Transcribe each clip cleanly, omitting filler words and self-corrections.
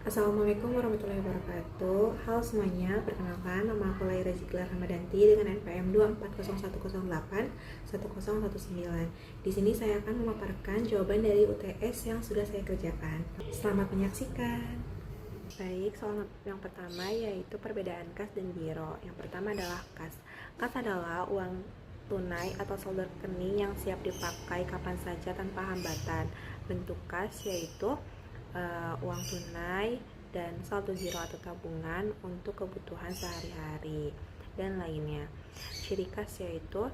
Assalamualaikum warahmatullahi wabarakatuh. Halo semuanya, perkenalkan nama aku Laira Ziklar Ramadanti dengan NPM 24010810119. Di sini saya akan memaparkan jawaban dari UTS yang sudah saya kerjakan. Selamat menyaksikan. Baik, soal yang pertama yaitu perbedaan kas dan giro. Yang pertama adalah kas. Kas adalah uang tunai atau saldo rekening yang siap dipakai kapan saja tanpa hambatan. Bentuk kas yaitu uang tunai dan saldo giro atau tabungan untuk kebutuhan sehari-hari dan lainnya. Ciri khas yaitu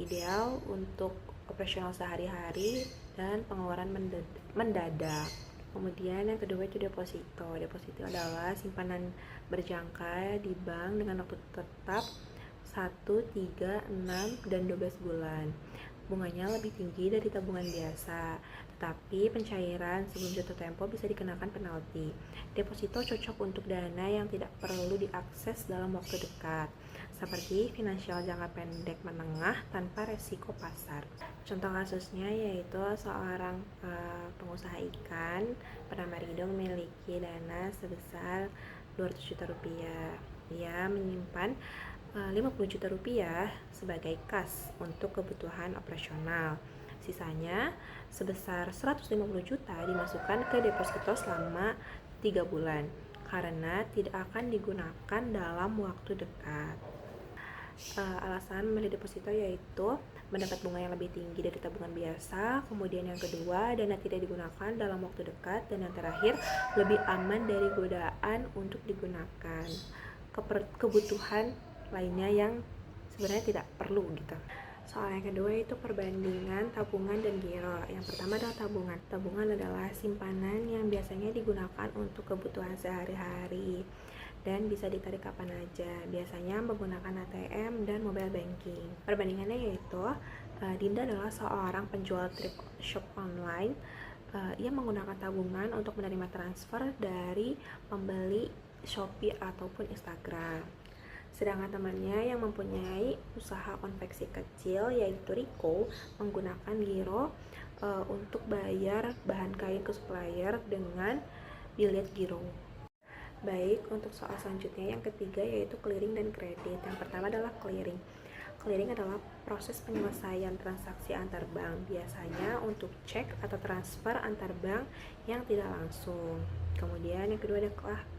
ideal untuk operasional sehari-hari dan pengeluaran mendadak. Kemudian yang kedua itu deposito. Deposito adalah simpanan berjangka di bank dengan waktu tetap 1, 3, 6, dan 12 bulan. Bunganya lebih tinggi dari tabungan biasa, tetapi pencairan sebelum jatuh tempo bisa dikenakan penalti. Deposito cocok untuk dana yang tidak perlu diakses dalam waktu dekat, seperti finansial jangka pendek menengah tanpa resiko pasar. Contoh kasusnya yaitu seorang pengusaha ikan bernama Rido memiliki dana sebesar 200 juta rupiah. Ia menyimpan 50 juta rupiah sebagai kas untuk kebutuhan operasional. Sisanya sebesar 150 juta dimasukkan ke deposito selama 3 bulan karena tidak akan digunakan dalam waktu dekat. Alasan memilih deposito yaitu mendapat bunga yang lebih tinggi dari tabungan biasa. Kemudian yang kedua, dana tidak digunakan dalam waktu dekat. Dan yang terakhir, lebih aman dari godaan untuk digunakan kebutuhan lainnya yang sebenarnya tidak perlu gitu. Soal yang kedua itu perbandingan tabungan dan giro. Yang pertama adalah tabungan. Tabungan adalah simpanan yang biasanya digunakan untuk kebutuhan sehari-hari dan bisa ditarik kapan aja. Biasanya menggunakan ATM dan mobile banking. Perbandingannya yaitu Dinda adalah seorang penjual thrift shop online. Ia menggunakan tabungan untuk menerima transfer dari pembeli Shopee ataupun Instagram. Sedangkan temannya yang mempunyai usaha konveksi kecil yaitu Riko menggunakan giro untuk bayar bahan kain ke supplier dengan bilet giro. Baik, untuk soal selanjutnya yang ketiga yaitu clearing dan kredit. Yang pertama adalah clearing. Clearing adalah proses penyelesaian transaksi antar bank, biasanya untuk cek atau transfer antar bank yang tidak langsung. Kemudian yang kedua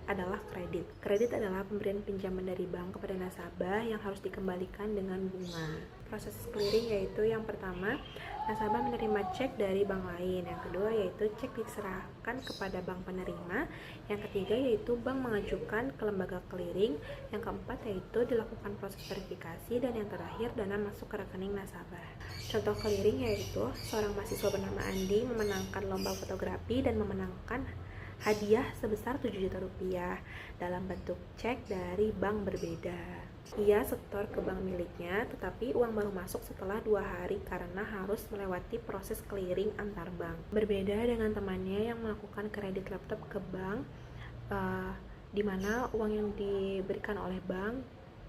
adalah kredit. Kredit adalah pemberian pinjaman dari bank kepada nasabah yang harus dikembalikan dengan bunga. Proses clearing yaitu yang pertama, nasabah menerima cek dari bank lain. Yang kedua yaitu cek diserahkan kepada bank penerima. Yang ketiga yaitu bank mengajukan ke lembaga clearing. Yang keempat yaitu dilakukan proses verifikasi. Dan yang terakhir dana masuk ke rekening nasabah. Contoh clearing yaitu seorang mahasiswa bernama Andi memenangkan lomba fotografi dan memenangkan hadiah sebesar 7 juta rupiah dalam bentuk cek dari bank berbeda. Ia setor ke bank miliknya, tetapi uang baru masuk setelah 2 hari karena harus melewati proses clearing antar bank. Berbeda dengan temannya yang melakukan kredit laptop ke bank, di mana uang yang diberikan oleh bank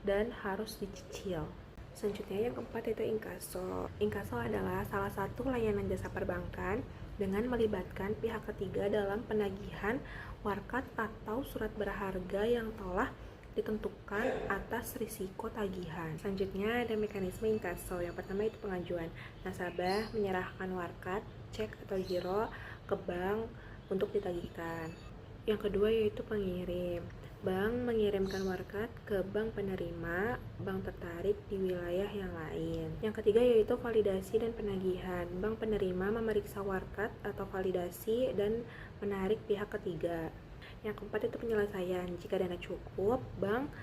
dan harus dicicil. Selanjutnya yang keempat yaitu inkaso. Inkaso adalah salah satu layanan jasa perbankan dengan melibatkan pihak ketiga dalam penagihan warkat atau surat berharga yang telah ditentukan atas risiko tagihan. Selanjutnya ada mekanisme inkaso. Yang pertama itu pengajuan. Nasabah menyerahkan warkat, cek atau giro ke bank untuk ditagihkan. Yang kedua yaitu pengirim. Bank mengirimkan warkat ke bank penerima, bank tertarik di wilayah yang lain. Yang ketiga yaitu validasi dan penagihan. Bank penerima memeriksa warkat atau validasi dan menarik pihak ketiga. Yang keempat itu penyelesaian. Jika dana cukup, bank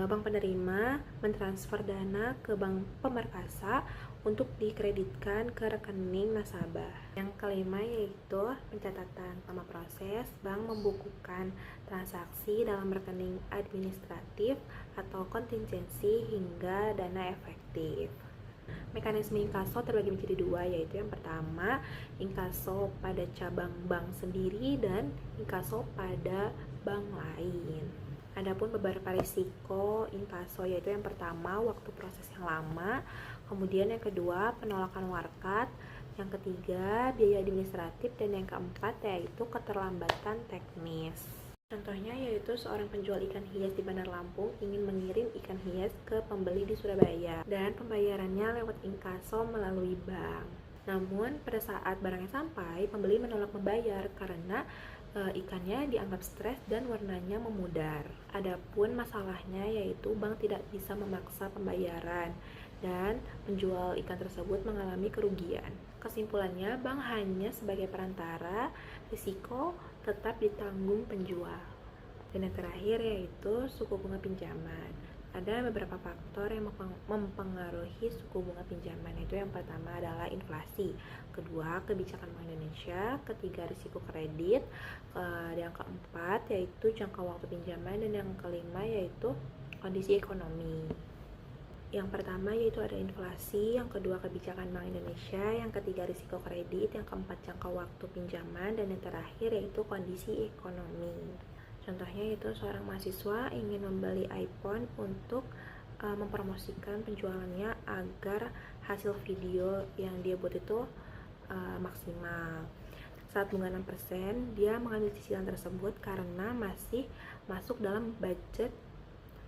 penerima mentransfer dana ke bank pemerkasa untuk dikreditkan ke rekening nasabah. Yang kelima yaitu pencatatan. Selama proses, bank membukukan transaksi dalam rekening administratif atau kontingensi hingga dana efektif. Mekanisme inkaso terbagi menjadi 2, yaitu yang pertama inkaso pada cabang bank sendiri dan inkaso pada bank lain. Adapun beberapa risiko inkaso yaitu yang pertama waktu proses yang lama, kemudian yang kedua penolakan warkat, Yang ketiga, biaya administratif, dan yang keempat yaitu keterlambatan teknis. Contohnya yaitu seorang penjual ikan hias di Bandar Lampung ingin mengirim ikan hias ke pembeli di Surabaya dan pembayarannya lewat inkaso melalui bank. Namun pada saat barangnya sampai, pembeli menolak membayar karena ikannya dianggap stres dan warnanya memudar. Adapun masalahnya yaitu bank tidak bisa memaksa pembayaran dan penjual ikan tersebut mengalami kerugian. Kesimpulannya, bank hanya sebagai perantara, risiko tetap ditanggung penjual. Dan yang terakhir yaitu suku bunga pinjaman. Ada beberapa faktor yang mempengaruhi suku bunga pinjaman, yaitu yang pertama adalah inflasi, kedua kebijakan Bank Indonesia, ketiga risiko kredit, yang keempat yaitu jangka waktu pinjaman, dan yang kelima yaitu kondisi ekonomi. Yang pertama yaitu ada inflasi, yang kedua kebijakan Bank Indonesia, yang ketiga risiko kredit, yang keempat jangka waktu pinjaman, dan yang terakhir yaitu kondisi ekonomi. Contohnya yaitu seorang mahasiswa ingin membeli iPhone untuk mempromosikan penjualannya agar hasil video yang dia buat itu maksimal. Saat bunga 6%, dia mengambil cicilan tersebut karena masih masuk dalam budget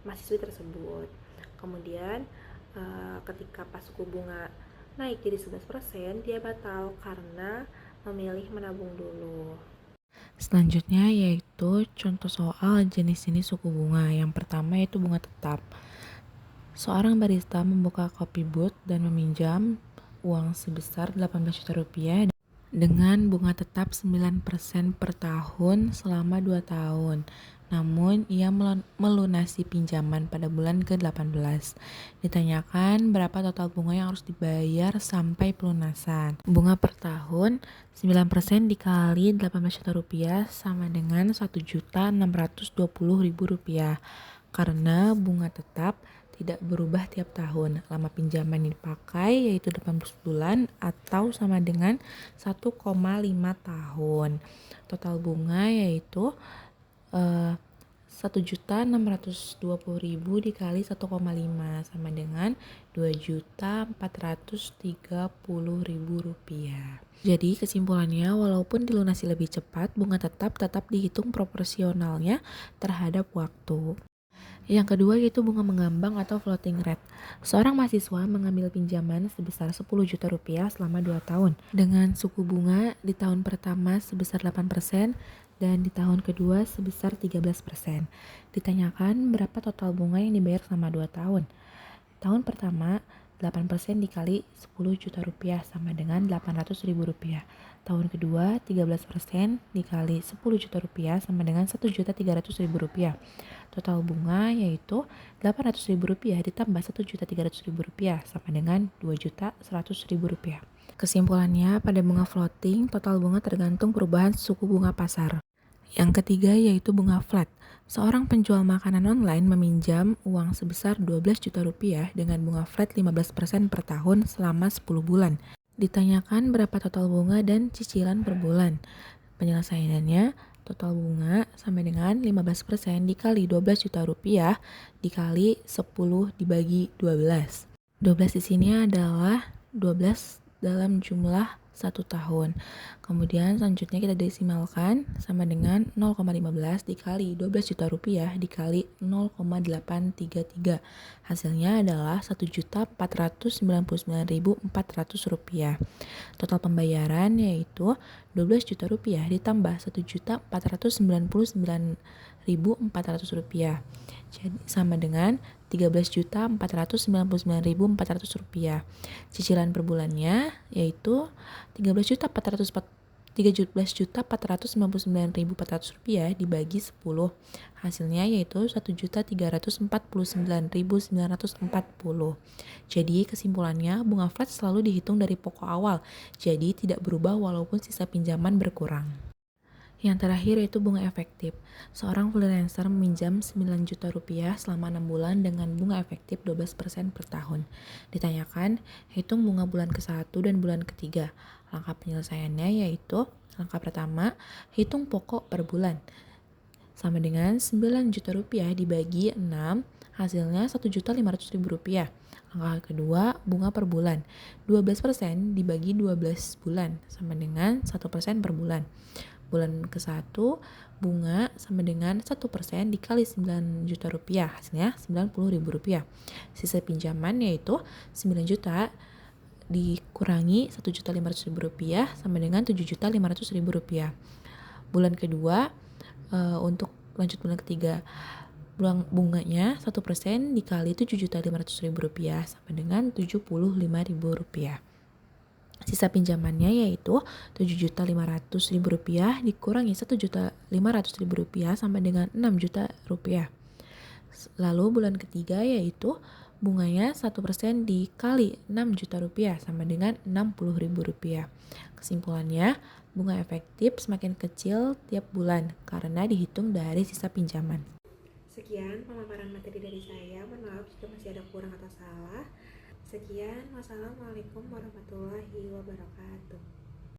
mahasiswi tersebut. Kemudian ketika pas suku bunga naik jadi 11%, dia batal karena memilih menabung dulu. Selanjutnya yaitu contoh soal jenis-jenis suku bunga. Yang pertama yaitu bunga tetap. Seorang barista membuka kopi booth dan meminjam uang sebesar 18 juta rupiah dengan bunga tetap 9% per tahun selama 2 tahun. Namun, ia melunasi pinjaman pada bulan ke-18. Ditanyakan berapa total bunga yang harus dibayar sampai pelunasan. Bunga per tahun 9% dikali 18 juta rupiah sama dengan 1.620.000 rupiah. Karena bunga tetap tidak berubah tiap tahun. Lama pinjaman yang dipakai yaitu 18 bulan atau sama dengan 1,5 tahun. Total bunga yaitu 1.620.000 dikali 1,5 sama dengan 2.430.000 rupiah. Jadi kesimpulannya, walaupun dilunasi lebih cepat, bunga tetap dihitung proporsionalnya terhadap waktu. Yang kedua yaitu bunga mengambang atau floating rate. Seorang mahasiswa mengambil pinjaman sebesar 10 juta rupiah selama 2 tahun dengan suku bunga di tahun pertama sebesar 8% dan di tahun kedua sebesar 13%. Ditanyakan berapa total bunga yang dibayar selama 2 tahun. Tahun pertama 8% dikali 10 juta rupiah sama dengan 800.000 rupiah. Tahun kedua 13% dikali 10 juta rupiah sama dengan 1.300.000 rupiah. Total bunga yaitu 800.000 rupiah ditambah 1.300.000 rupiah sama dengan 2.100.000 rupiah. Kesimpulannya, pada bunga floating, total bunga tergantung perubahan suku bunga pasar. Yang ketiga yaitu bunga flat. Seorang penjual makanan online meminjam uang sebesar 12 juta rupiah dengan bunga flat 15% per tahun selama 10 bulan. Ditanyakan berapa total bunga dan cicilan per bulan. Penyelesaiannya, total bunga sama dengan 15% dikali 12 juta rupiah dikali 10 dibagi 12. 12 di sini adalah 12 dalam jumlah 1 tahun. Kemudian selanjutnya kita desimalkan sama dengan 0,15 dikali 12 juta rupiah dikali 0,833. Hasilnya adalah 1.499.400 rupiah. Total pembayaran yaitu 12 juta rupiah ditambah 1.499.400 rupiah. Jadi sama dengan 13.499.400 rupiah. Cicilan per bulannya yaitu 13.499.400 rupiah dibagi 10. Hasilnya yaitu 1.349.940. Jadi kesimpulannya, bunga flat selalu dihitung dari pokok awal, jadi tidak berubah walaupun sisa pinjaman berkurang. Yang terakhir yaitu bunga efektif. Seorang freelancer meminjam 9 juta rupiah selama 6 bulan dengan bunga efektif 12% per tahun. Ditanyakan, hitung bunga bulan ke-1 dan bulan ke-3. Langkah penyelesaiannya yaitu, langkah pertama, hitung pokok per bulan. Sama dengan 9 juta rupiah dibagi 6, hasilnya 1.500.000 rupiah. Langkah kedua, bunga per bulan. 12% dibagi 12 bulan sama dengan 1% per bulan. Bulan ke-1, bunga sama dengan 1% dikali 9 juta rupiah, hasilnya 90 ribu rupiah. Sisa pinjaman yaitu 9 juta dikurangi 1.500.000 rupiah sama dengan 7.500.000 rupiah. Bulan kedua, untuk lanjut bulan ketiga, bunganya 1% dikali 7.500.000 rupiah sama dengan 75.000 rupiah. Sisa pinjamannya yaitu 7.500.000 rupiah dikurangi 1.500.000 rupiah sama dengan 6 juta rupiah. Lalu bulan ketiga yaitu bunganya 1% dikali 6 juta rupiah sama dengan 60.000 rupiah. Kesimpulannya, bunga efektif semakin kecil tiap bulan karena dihitung dari sisa pinjaman. Sekian pemaparan materi dari saya. Mohon maaf jika masih ada kurang atau salah. Sekian, wassalamualaikum warahmatullahi wabarakatuh.